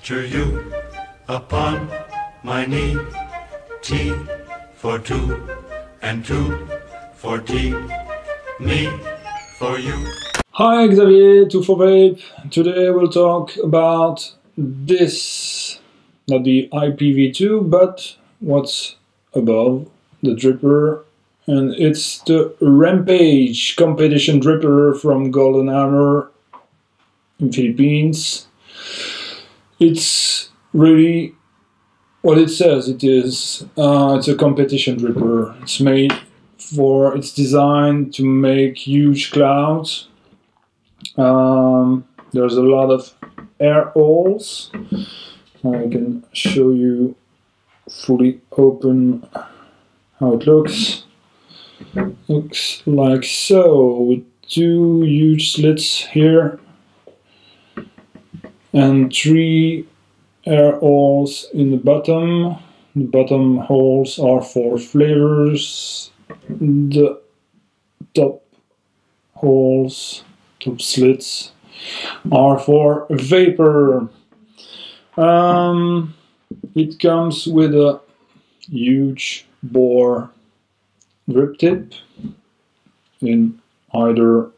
picture you upon my knee. T for two, and two for tea. Me for you. Hi, Xavier, 2 for Vape. Today we'll talk about this, not the IPv2, but what's above the dripper, and it's the Rampage competition dripper from Golden Armour in Philippines. It's really what it says it is. It's a competition dripper. It's designed to make huge clouds. There's a lot of air holes. I can show you fully open how it looks. Looks like so, with 2 huge slits here and 3 air holes in the bottom. The bottom holes are for flavors. The top holes, top slits, are for vapor. It comes with a huge bore drip tip in either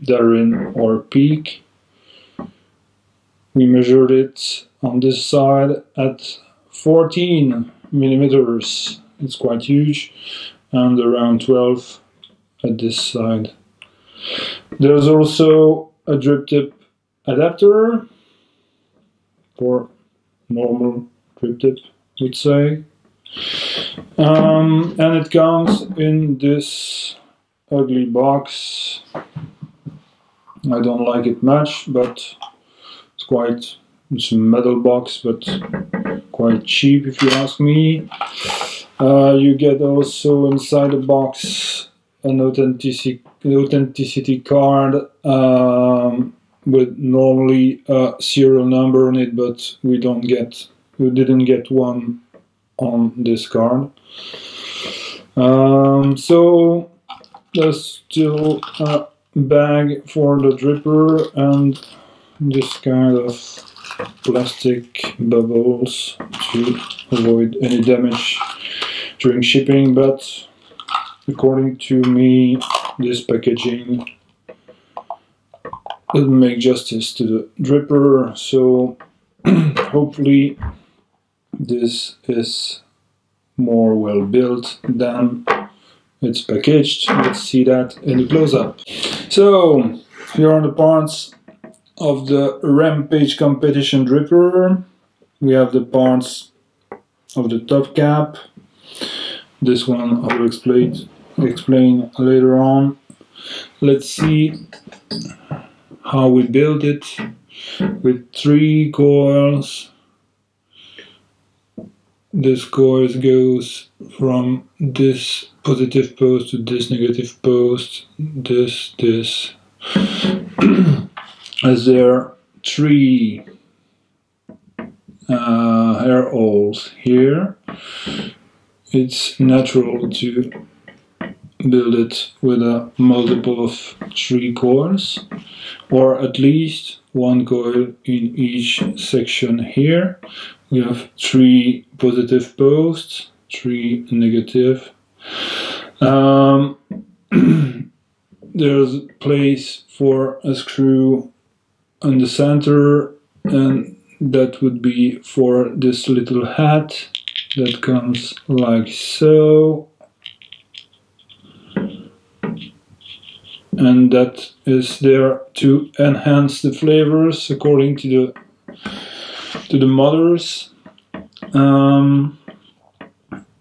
Darin or Peak. We measured it on this side at 14 millimeters. It's quite huge, and around 12 at this side. There's also a drip tip adapter for normal drip tip, we'd say. And it comes in this ugly box. I don't like it much, but it's a metal box, but quite cheap if you ask me. You get also inside the box an authenticity card with normally a serial number on it, but we didn't get one on this card. So there's still a bag for the dripper and this kind of plastic bubbles to avoid any damage during shipping, but according to me, this packaging doesn't make justice to the dripper, so hopefully this is more well built than it's packaged. Let's see that in the close-up. So here are the parts of the Rampage competition dripper. We have the parts of the top cap. This one I will explain later on. Let's see how we build it with 3 coils. This coil goes from this positive post to this negative post, this. As there are 3 air holes here, it's natural to build it with a multiple of 3 coils, or at least 1 coil in each section here. We have 3 positive posts, 3 negative. There's a place for a screw in the center, and that would be for this little hat that comes like so, and that is there to enhance the flavors according to the mothers.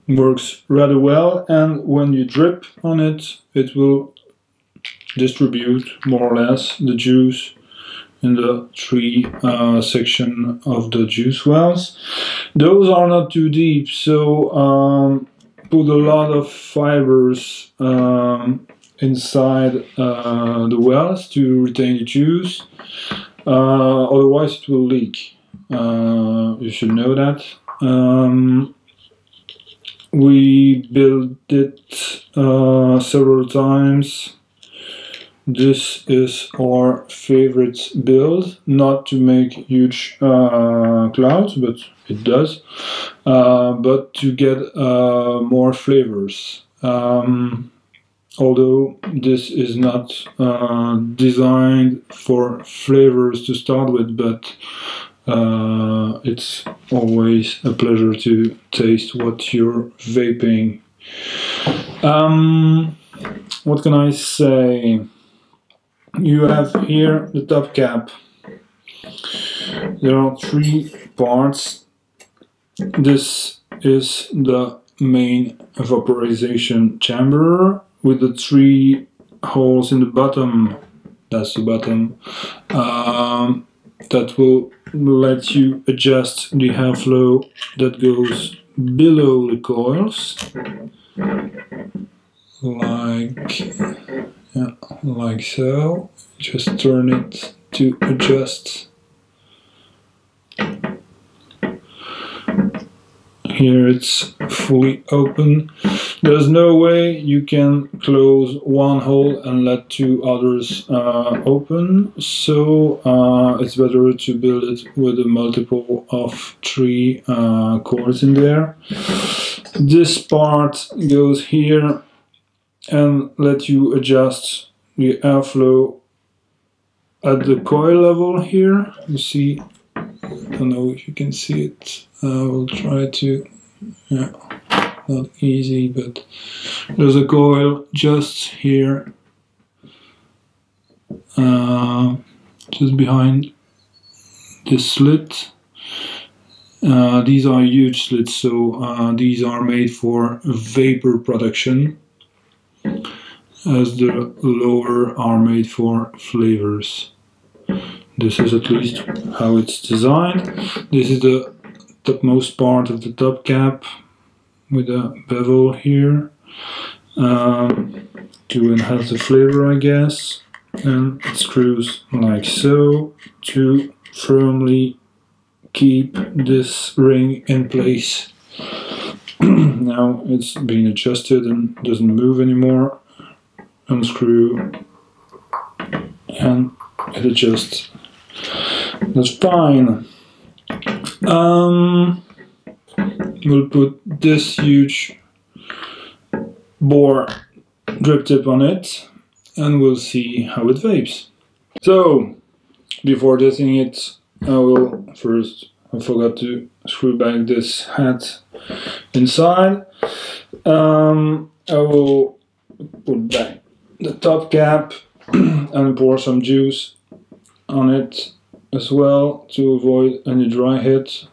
Works rather well, and when you drip on it, it will distribute more or less the juice in the 3 section of the juice wells. Those are not too deep, so put a lot of fibers inside the wells to retain the juice, otherwise it will leak. You should know that. We built it several times. this is our favorite build, not to make huge clouds, but it does, but to get more flavors. Although this is not designed for flavors to start with, but it's always a pleasure to taste what you're vaping. What can I say? You have here the top cap. There are 3 parts. This is the main vaporization chamber with the 3 holes in the bottom. That's the bottom. That will let you adjust the airflow that goes below the coils, like so. Just turn it to adjust. Here it's fully open. There's no way you can close one hole and let 2 others open, so it's better to build it with a multiple of 3 coils in there. This part goes here and let you adjust the airflow at the coil level here. You see, I don't know if you can see it. I will try to, yeah, not easy, but there's a coil just here, just behind this slit. These are huge slits, so these are made for vapor production, as the lower are made for flavors. This is at least how it's designed. This is the topmost part of the top cap with a bevel here to enhance the flavor, I guess, and it screws like so to firmly keep this ring in place. Now it's been adjusted and doesn't move anymore. Unscrew and it adjusts. That's fine. We'll put this huge bore drip tip on it and we'll see how it vapes. So, before testing it, I will first, I forgot to screw back this hat inside. I will put back the top cap and pour some juice on it as well to avoid any dry hit,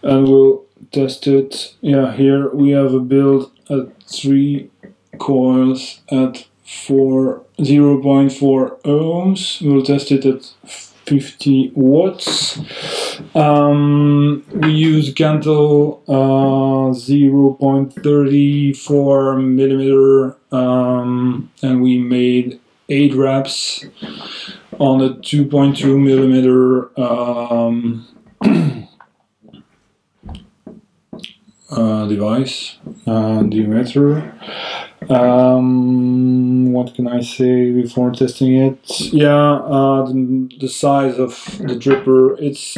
and we'll test it. Yeah, here we have a build at 3 coils at 0.4 ohms. We'll test it at 50 watts. We use Cantle 0.34 millimeter, and we made 8 wraps on a 2.2 millimeter device, diameter. What can I say before testing it? Yeah, the size of the dripper, it's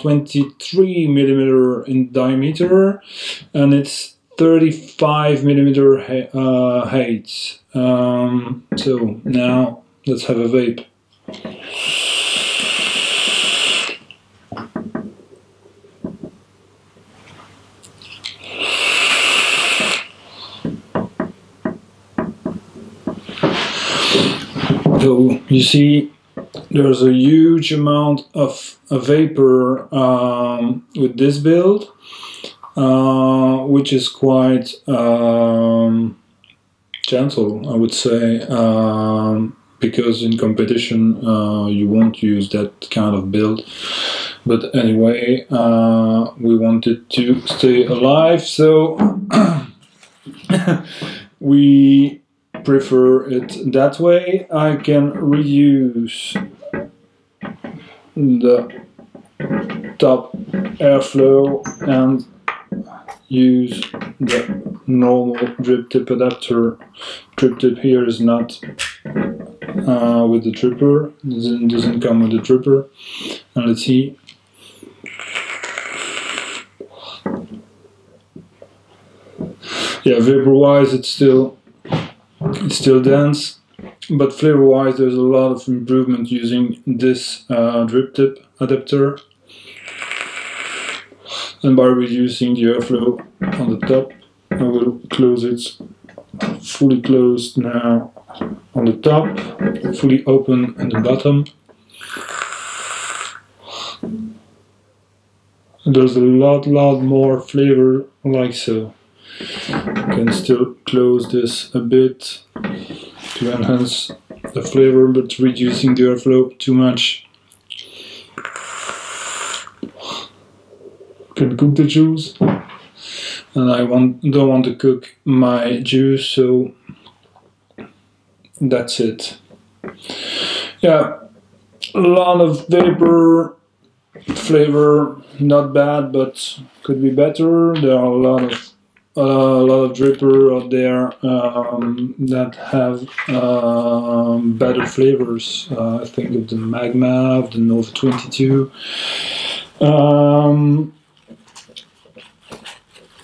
23 millimeter in diameter, and it's 35 millimeter height. So now let's have a vape. So you see, there's a huge amount of vapor with this build, which is quite gentle, I would say, because in competition you won't use that kind of build. But anyway, we wanted to stay alive, so we prefer it that way. I can reuse the top airflow and use the normal drip tip adapter. Drip tip here is not with the dripper. It doesn't come with the dripper. And let's see. Yeah, vapor-wise, it's still dense, but flavor-wise, there's a lot of improvement using this drip tip adapter, and by reducing the airflow on the top. I will close it. Fully closed now on the top, fully open at the bottom. There's a lot more flavor like so. I can still close this a bit to enhance the flavor, but reducing the airflow too much can cook the juice, and I don't want to cook my juice, so that's it. Yeah, a lot of vapor, flavor, not bad, but could be better. There are a lot of dripper out there that have better flavors. I think of the Magma, of the Nova 22.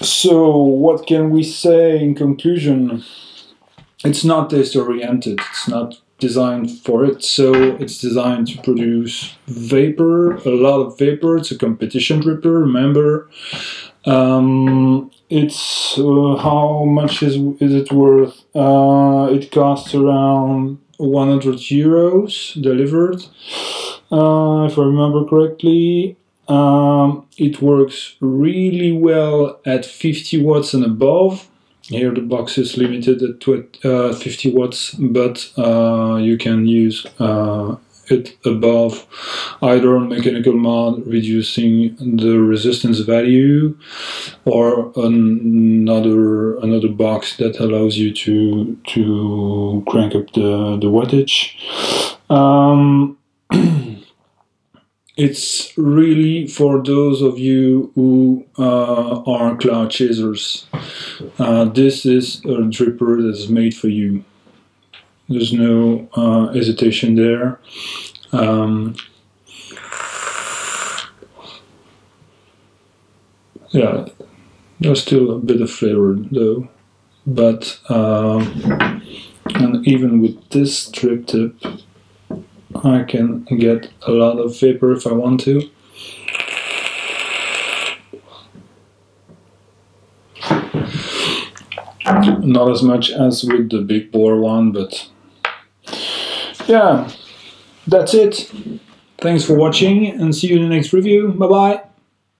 So what can we say in conclusion? It's not taste oriented. It's not designed for it, so it's designed to produce vapor, a lot of vapor. It's a competition dripper, remember. It's how much is it worth? It costs around 100 euros delivered, if I remember correctly. It works really well at 50 watts and above. Here the box is limited at 50 watts, but you can use it above, either on mechanical mod, reducing the resistance value, or another box that allows you to crank up the wattage. It's really for those of you who are cloud chasers. This is a dripper that's made for you. There's no hesitation there. Yeah, there's still a bit of flavor though, but and even with this drip tip, I can get a lot of vapor if I want to. Not as much as with the big bore one, but yeah, that's it. Thanks for watching and see you in the next review. Bye bye.